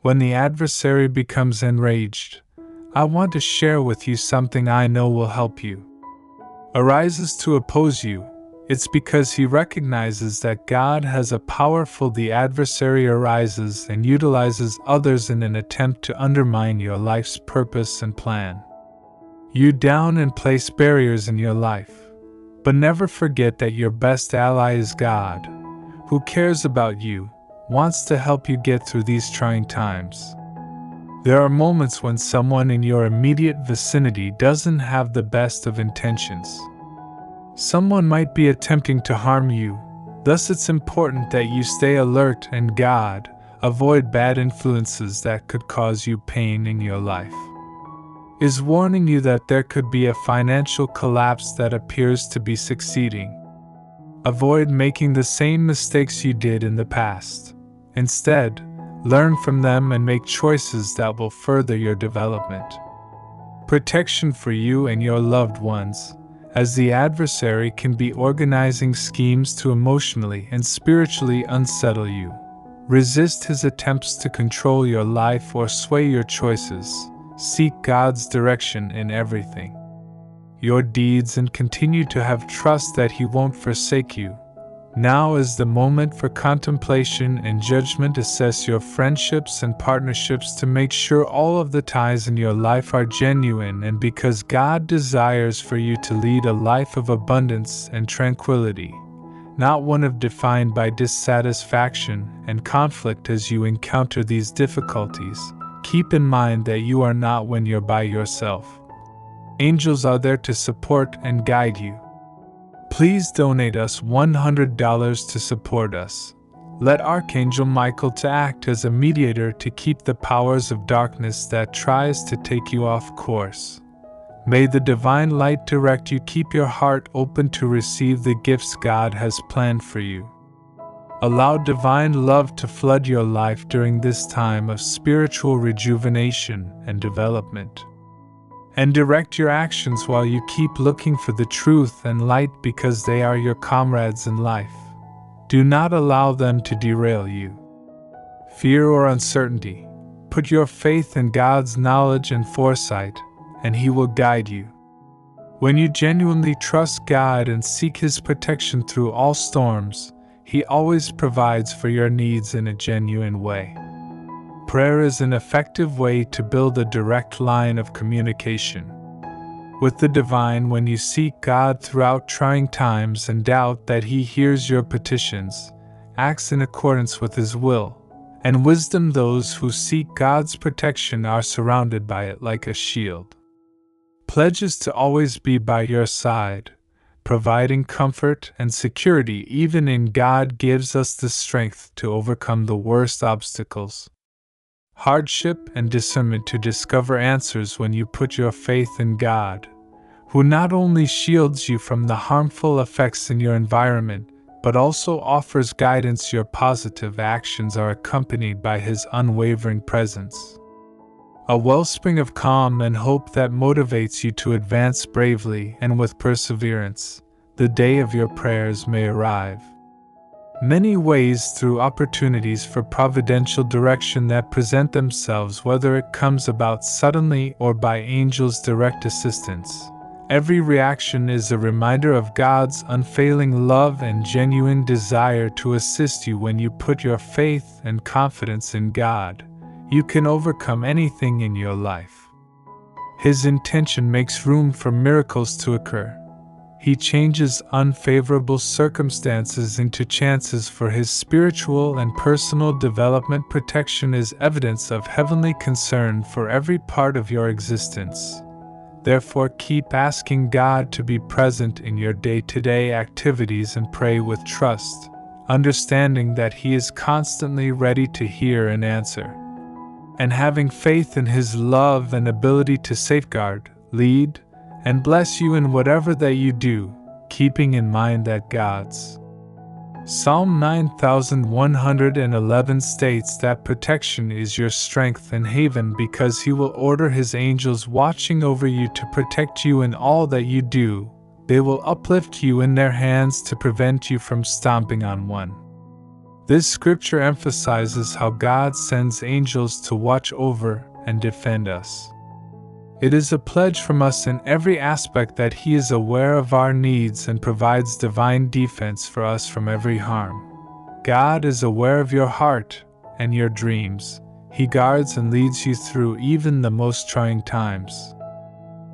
When the adversary becomes enraged, I want to share with you something I know will help you. Arises to oppose you, it's because he recognizes that God has a powerful. The adversary arises and utilizes others in an attempt to undermine your life's purpose and plan. You down and place barriers in your life, but never forget that your best ally is God, who cares about you, wants to help you get through these trying times. There are moments when someone in your immediate vicinity doesn't have the best of intentions. Someone might be attempting to harm you, thus it's important that you stay alert and avoid bad influences that could cause you pain in your life. Is warning you that there could be a financial collapse that appears to be succeeding. Avoid making the same mistakes you did in the past. Instead, learn from them and make choices that will further your development. Protection for you and your loved ones, as the adversary can be organizing schemes to emotionally and spiritually unsettle you. Resist his attempts to control your life or sway your choices. Seek God's direction in everything. Your deeds and continue to have trust that He won't forsake you. Now is the moment for contemplation and judgment. Assess your friendships and partnerships to make sure all of the ties in your life are genuine, and because God desires for you to lead a life of abundance and tranquility, not one of defined by dissatisfaction and conflict. As you encounter these difficulties, keep in mind that you are not when you're by yourself. Angels are there to support and guide you. Please donate us $100 to support us. Let Archangel Michael to act as a mediator to keep the powers of darkness that tries to take you off course. May the divine light direct you. Keep your heart open to receive the gifts God has planned for you. Allow divine love to flood your life during this time of spiritual rejuvenation and development. And direct your actions while you keep looking for the truth and light, because they are your comrades in life. Do not allow them to derail you. Fear or uncertainty, put your faith in God's knowledge and foresight, and He will guide you. When you genuinely trust God and seek His protection through all storms, He always provides for your needs in a genuine way. Prayer is an effective way to build a direct line of communication with the divine. When you seek God throughout trying times and doubt that He hears your petitions, acts in accordance with His will and wisdom, those who seek God's protection are surrounded by it like a shield. Pledges to always be by your side, providing comfort and security even in God gives us the strength to overcome the worst obstacles. Hardship and discernment to discover answers when you put your faith in God, who not only shields you from the harmful effects in your environment, but also offers guidance. Your positive actions are accompanied by His unwavering presence. A wellspring of calm and hope that motivates you to advance bravely and with perseverance. The day of your prayers may arrive. Many ways through opportunities for providential direction that present themselves, whether it comes about suddenly or by angels' direct assistance. Every reaction is a reminder of God's unfailing love and genuine desire to assist you. When you put your faith and confidence in God, you can overcome anything in your life. His intention makes room for miracles to occur. He changes unfavorable circumstances into chances for His spiritual and personal development. Protection is evidence of heavenly concern for every part of your existence. Therefore, keep asking God to be present in your day-to-day activities and pray with trust, understanding that He is constantly ready to hear and answer. And having faith in His love and ability to safeguard, lead, and bless you in whatever that you do, keeping in mind that God's Psalm 9111 states that protection is your strength and haven, because He will order His angels watching over you to protect you in all that you do. They will uplift you in their hands to prevent you from stomping on one. This scripture emphasizes how God sends angels to watch over and defend us. It is a pledge from us in every aspect that He is aware of our needs and provides divine defense for us from every harm. God is aware of your heart and your dreams. He guards and leads you through even the most trying times.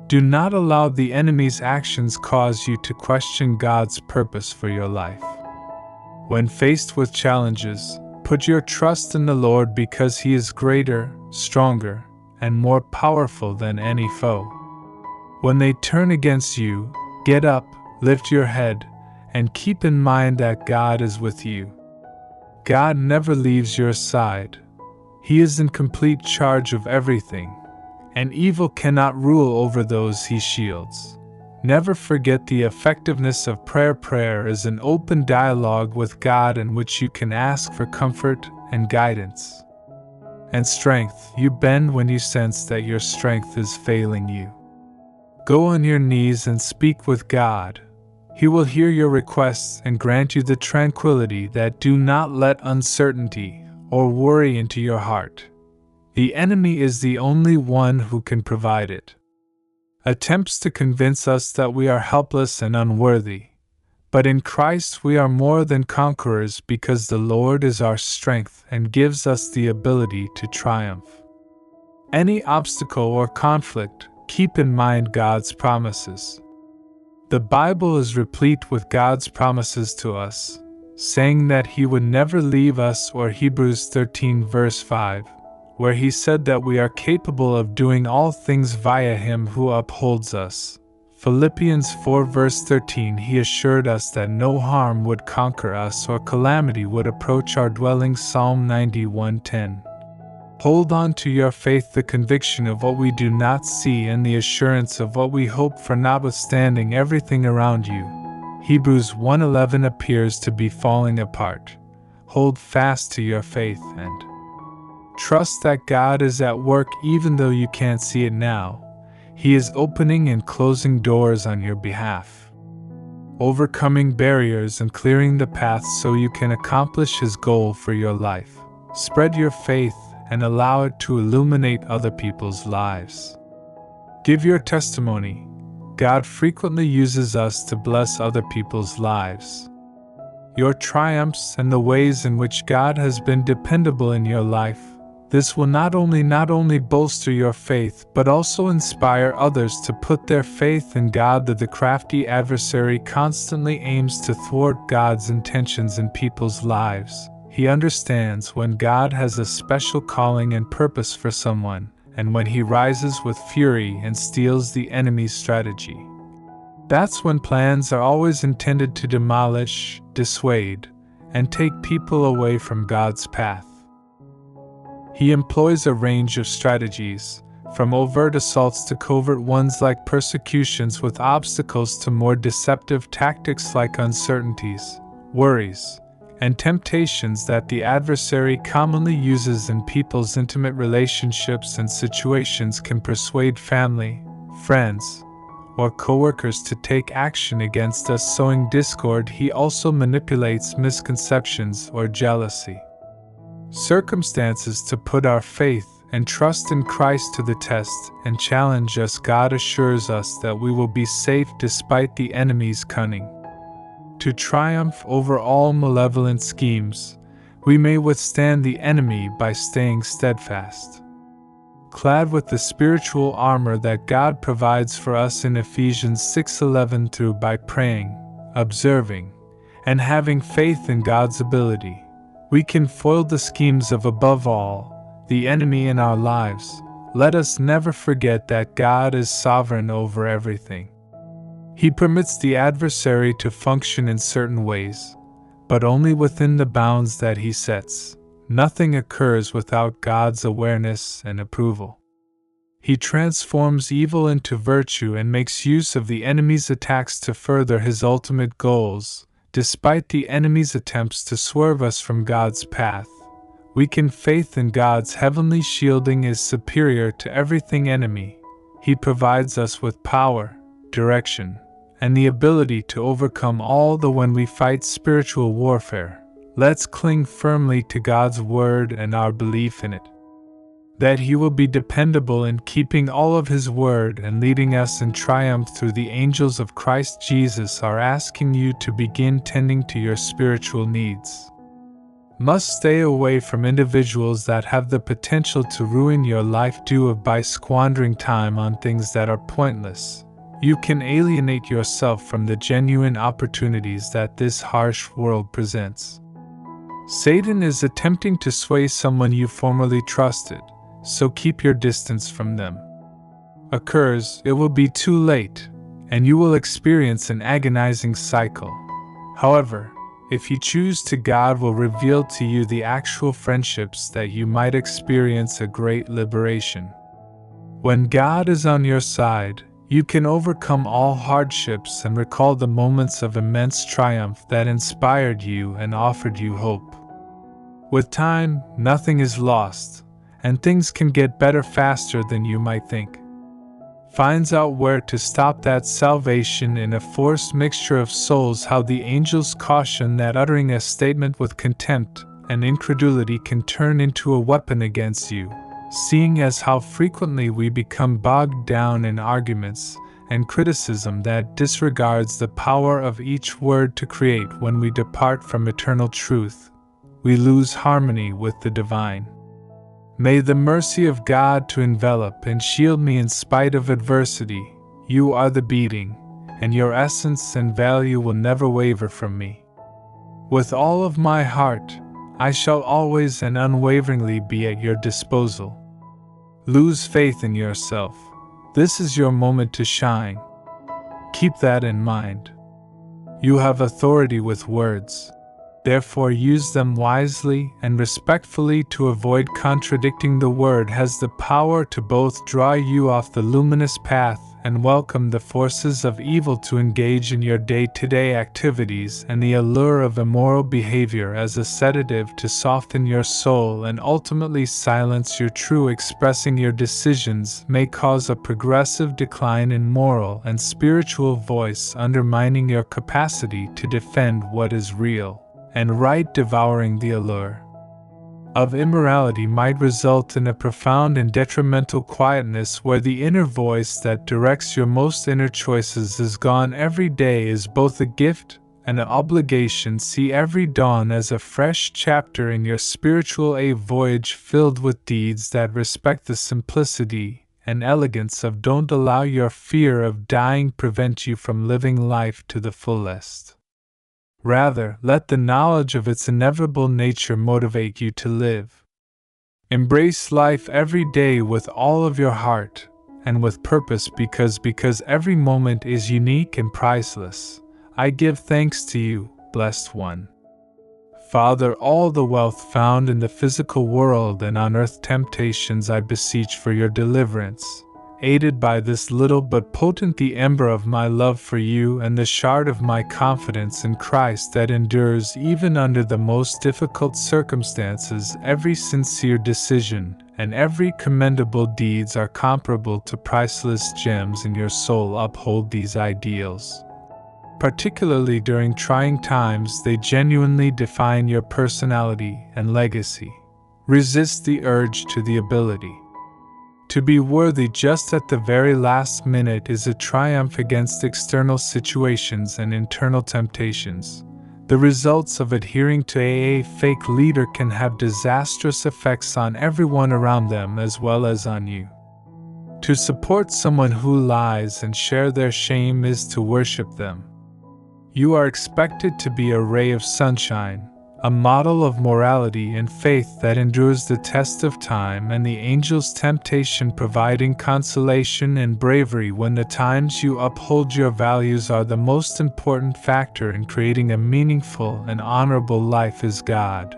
Do not allow the enemy's actions cause you to question God's purpose for your life. When faced with challenges, put your trust in the Lord because He is greater, stronger, and more powerful than any foe. When they turn against you, get up, lift your head, and keep in mind that God is with you. God never leaves your side. He is in complete charge of everything, and evil cannot rule over those He shields. Never forget the effectiveness of prayer. Prayer is an open dialogue with God in which you can ask for comfort and guidance. And strength. You bend when you sense that your strength is failing you. Go on your knees and speak with God. He will hear your requests and grant you the tranquility that do not let uncertainty or worry into your heart. The enemy is the only one who can provide it. Attempts to convince us that we are helpless and unworthy. But in Christ we are more than conquerors because the Lord is our strength and gives us the ability to triumph. Any obstacle or conflict, keep in mind God's promises. The Bible is replete with God's promises to us, saying that He would never leave us, or Hebrews 13 verse 5, where He said that we are capable of doing all things via Him who upholds us. Philippians 4 verse 13, He assured us that no harm would conquer us or calamity would approach our dwelling. Psalm 91:10. Hold on to your faith, the conviction of what we do not see and the assurance of what we hope for, notwithstanding everything around you. Hebrews 1:11 appears to be falling apart. Hold fast to your faith and trust that God is at work even though you can't see it now. He is opening and closing doors on your behalf, overcoming barriers and clearing the path so you can accomplish His goal for your life. Spread your faith and allow it to illuminate other people's lives. Give your testimony. God frequently uses us to bless other people's lives. Your triumphs and the ways in which God has been dependable in your life. This will not only bolster your faith, but also inspire others to put their faith in God. That the crafty adversary constantly aims to thwart God's intentions in people's lives. He understands when God has a special calling and purpose for someone, and when he rises with fury and steals the enemy's strategy. That's when plans are always intended to demolish, dissuade, and take people away from God's path. He employs a range of strategies, from overt assaults to covert ones like persecutions with obstacles to more deceptive tactics like uncertainties, worries, and temptations that the adversary commonly uses in people's intimate relationships and situations can persuade family, friends, or co-workers to take action against us, sowing discord. He also manipulates misconceptions or jealousy. Circumstances to put our faith and trust in Christ to the test and challenge us. God assures us that we will be safe despite the enemy's cunning. To triumph over all malevolent schemes, we may withstand the enemy by staying steadfast, clad with the spiritual armor that God provides for us in Ephesians 6:11 through by praying, observing, and having faith in God's ability. We can foil the schemes of, above all, the enemy in our lives. Let us never forget that God is sovereign over everything. He permits the adversary to function in certain ways, but only within the bounds that he sets. Nothing occurs without God's awareness and approval. He transforms evil into virtue and makes use of the enemy's attacks to further his ultimate goals. Despite the enemy's attempts to swerve us from God's path, we can faith in God's heavenly shielding is superior to everything enemy. He provides us with power, direction, and the ability to overcome all when we fight spiritual warfare. Let's cling firmly to God's word and our belief in it. That He will be dependable in keeping all of His word and leading us in triumph through the angels of Christ Jesus are asking you to begin tending to your spiritual needs. Must stay away from individuals that have the potential to ruin your life by squandering time on things that are pointless. You can alienate yourself from the genuine opportunities that this harsh world presents. Satan is attempting to sway someone you formerly trusted, so keep your distance from them. It will be too late, and you will experience an agonizing cycle. However, if you choose to, God will reveal to you the actual friendships that you might experience a great liberation. When God is on your side, you can overcome all hardships and recall the moments of immense triumph that inspired you and offered you hope. With time, nothing is lost, and things can get better faster than you might think. Finds out where to stop that salvation in a forced mixture of souls. How the angels caution that uttering a statement with contempt and incredulity can turn into a weapon against you, seeing as how frequently we become bogged down in arguments and criticism that disregards the power of each word to create. When we depart from eternal truth, we lose harmony with the divine. May the mercy of God to envelop and shield me in spite of adversity. You are the beating, and your essence and value will never waver from me. With all of my heart, I shall always and unwaveringly be at your disposal. Lose faith in yourself. This is your moment to shine. Keep that in mind. You have authority with words. Therefore use them wisely and respectfully to avoid contradicting. The word has the power to both draw you off the luminous path and welcome the forces of evil to engage in your day-to-day activities, and the allure of immoral behavior as a sedative to soften your soul and ultimately silence your true expressing. Your decisions may cause a progressive decline in moral and spiritual voice, undermining your capacity to defend what is real and right. Devouring the allure of immorality might result in a profound and detrimental quietness where the inner voice that directs your most inner choices is gone. Every day is both a gift and an obligation. See every dawn as a fresh chapter in your spiritual voyage filled with deeds that respect the simplicity and elegance of. Don't allow your fear of dying prevent you from living life to the fullest. Rather, let the knowledge of its inevitable nature motivate you to live. Embrace life every day with all of your heart and with purpose, because every moment is unique and priceless. I give thanks to you, blessed one. Father, all the wealth found in the physical world and on earth temptations I beseech for your deliverance. Aided by this little but potent the ember of my love for you and the shard of my confidence in Christ that endures even under the most difficult circumstances. Every sincere decision and every commendable deeds are comparable to priceless gems in your soul. Uphold these ideals. Particularly during trying times, they genuinely define your personality and legacy. Resist the urge to the ability to be worthy just at the very last minute is a triumph against external situations and internal temptations. The results of adhering to a fake leader can have disastrous effects on everyone around them as well as on you. To support someone who lies and share their shame is to worship them. You are expected to be a ray of sunshine, a model of morality and faith that endures the test of time, and the angel's temptation providing consolation and bravery when the times you uphold your values are the most important factor in creating a meaningful and honorable life is God,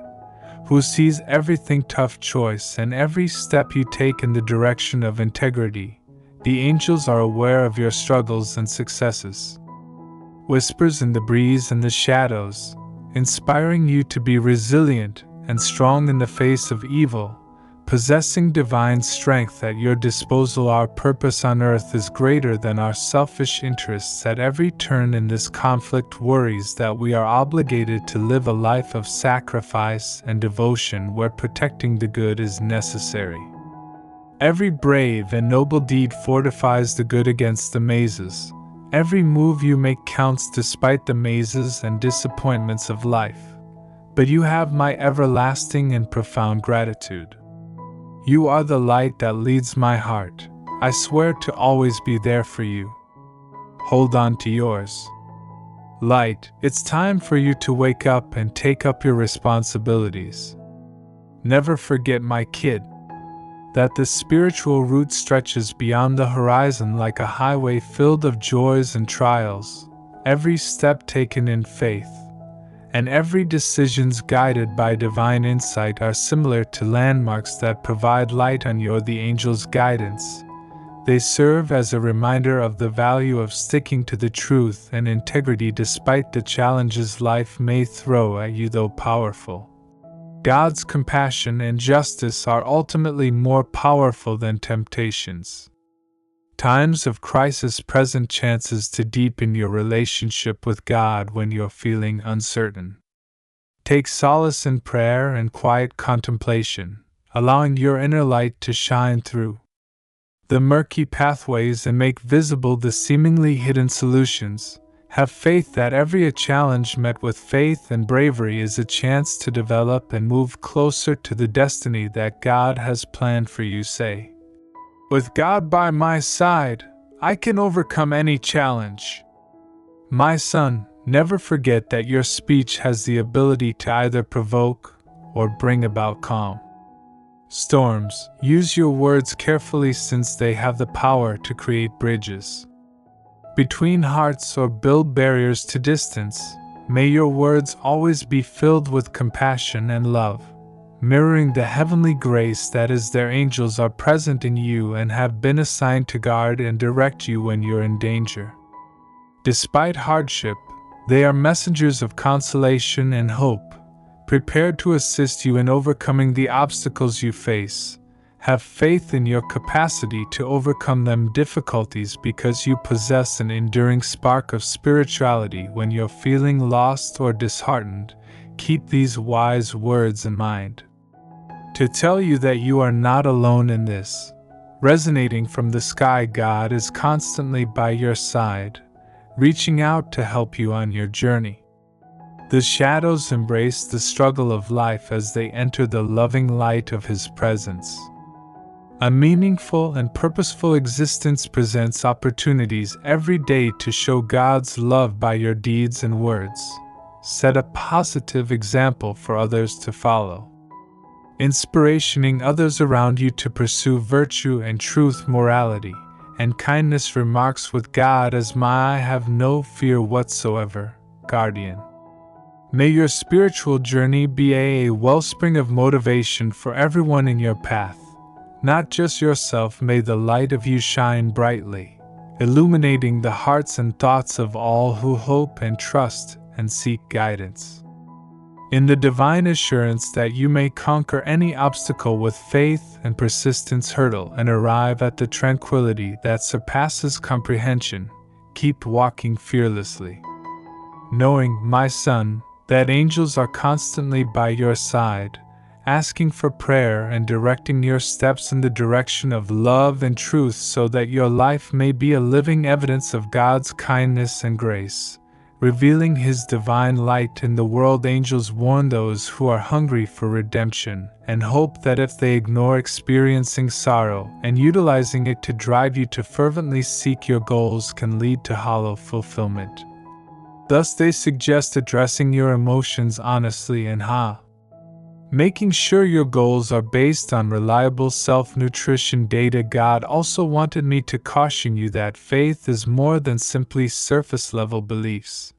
who sees everything tough choice and every step you take in the direction of integrity. The angels are aware of your struggles and successes. Whispers in the breeze and the shadows, inspiring you to be resilient and strong in the face of evil. Possessing divine strength at your disposal, our purpose on earth is greater than our selfish interests. At every turn in this conflict worries that we are obligated to live a life of sacrifice and devotion where protecting the good is necessary. Every brave and noble deed fortifies the good against the mazes. Every move you make counts despite the mazes and disappointments of life. But you have my everlasting and profound gratitude. You are the light that leads my heart. I swear to always be there for you. Hold on to yours. Light, it's time for you to wake up and take up your responsibilities. Never forget, my kid, that the spiritual route stretches beyond the horizon like a highway filled of joys and trials. Every step taken in faith, and every decisions guided by divine insight are similar to landmarks that provide light on the angel's guidance. They serve as a reminder of the value of sticking to the truth and integrity despite the challenges life may throw at you, though powerful. God's compassion and justice are ultimately more powerful than temptations. Times of crisis present chances to deepen your relationship with God when you're feeling uncertain. Take solace in prayer and quiet contemplation, allowing your inner light to shine through the murky pathways and make visible the seemingly hidden solutions. Have faith that every challenge met with faith and bravery is a chance to develop and move closer to the destiny that God has planned for you. Say, with God by my side, I can overcome any challenge. My son, never forget that your speech has the ability to either provoke or bring about calm. Storms, use your words carefully since they have the power to create bridges between hearts or build barriers to distance. May your words always be filled with compassion and love, mirroring the heavenly grace that is their angels are present in you and have been assigned to guard and direct you when you're in danger. Despite hardship, they are messengers of consolation and hope, prepared to assist you in overcoming the obstacles you face. Have faith in your capacity to overcome them difficulties because you possess an enduring spark of spirituality. When you're feeling lost or disheartened, keep these wise words in mind. To tell you that you are not alone in this. Resonating from the sky, God is constantly by your side, reaching out to help you on your journey. The shadows embrace the struggle of life as they enter the loving light of His presence. A meaningful and purposeful existence presents opportunities every day to show God's love by your deeds and words. Set a positive example for others to follow, inspirating others around you to pursue virtue and truth, morality, and kindness. Remarks with God as my I have no fear whatsoever, guardian. May your spiritual journey be a wellspring of motivation for everyone in your path. Not just yourself. May the light of you shine brightly, illuminating the hearts and thoughts of all who hope and trust and seek guidance. In the divine assurance that you may conquer any obstacle with faith and persistence, hurdle and arrive at the tranquility that surpasses comprehension, keep walking fearlessly, knowing, my son, that angels are constantly by your side, asking for prayer and directing your steps in the direction of love and truth so that your life may be a living evidence of God's kindness and grace, revealing His divine light in the world. Angels warn those who are hungry for redemption and hope that if they ignore experiencing sorrow and utilizing it to drive you to fervently seek your goals can lead to hollow fulfillment. Thus they suggest addressing your emotions honestly and making sure your goals are based on reliable self-nutrition data. God also wanted me to caution you that faith is more than simply surface-level beliefs.